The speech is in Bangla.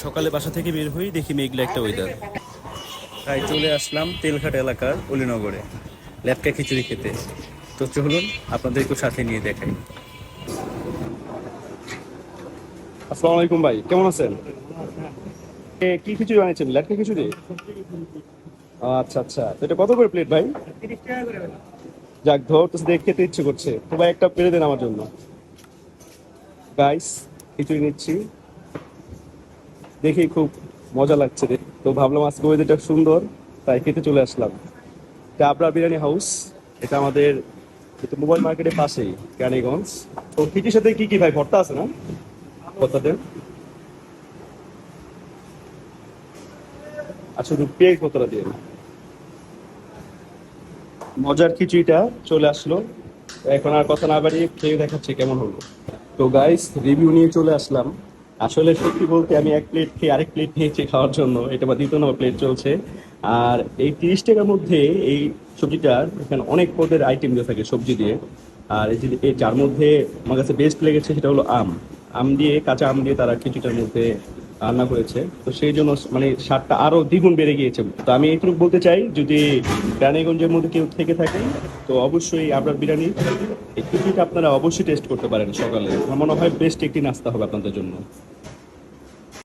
সকালে বাসা থেকে বের হই, দেখি মেঘলা একটা ওয়েদার, তাই চলে আসলাম তেলঘাট এলাকার অলিনগরে ল্যাটকা খিচুড়ি খেতে। তো চলুন আপনাদেরকে সাথে নিয়ে দেখাই। আসসালামু আলাইকুম ভাই, কেমন আছেন? কি খিচুড়ি বানিয়েছেন? ল্যাটকা খিচুড়ি? আচ্ছা আচ্ছা, তো এটা কত করে প্লেট ভাই? যাক, ধরতেছে দেখে খেতে ইচ্ছে করছে, তো ভাই একটা পেরে দেন আমার জন্য। গাইস, খিচুড়ি নিচ্ছি, দেখি খুব মজা লাগছে রে। তো ভাবলাম আজকে ওয়েদারটা সুন্দর, তাই খেতে চলে আসলাম। এটা আবরার বিরিয়ানি হাউস, এটা আমাদের মোবাইল মার্কেটের পাশেই, কেরানীগঞ্জ। তো খিচুড়ির সাথে কি কি ভাই ভর্তা আছে না? ভর্তাতে আচ্ছা, পেঁয়াজ ভর্তাটা দিয়ে মজার খিচুড়িটা চলে আসলো। তো এখন আর কথা না বাড়িয়ে খেয়ে দেখাচ্ছে কেমন হলো। তো গাইস, রিভিউ নিয়ে চলে আসলাম। আসলে সত্যি বলতে আমি এক প্লেট খেয়ে আরেক প্লেট নিয়েছি খাওয়ার জন্য, এটা বা দ্বিতীয় নম্বর প্লেট চলছে। আর এই 30 টাকার মধ্যে এই সবজিটার এখানে অনেক পদের আইটেম দিয়ে থাকে সবজি দিয়ে। আর এই যে যার মধ্যে আমার কাছে বেস্ট লেগেছে সেটা হলো আম। আম দিয়ে, কাঁচা আম দিয়ে তারা খিচুড়িটার মধ্যে রান্না করেছে, তো সেই জন্য মানে স্বাদটা আরো দ্বিগুণ বেড়ে গিয়েছে। তো আমি এইটুকু বলতে চাই, যদি রানীগঞ্জের মধ্যে কেউ থেকে থাকেন তো অবশ্যই আপনার বিরিয়ানি এই খিচুড়িটা আপনারা অবশ্যই টেস্ট করতে পারেন সকালে। আমার মনে হয় বেস্ট একটি নাস্তা হবে আপনাদের জন্য।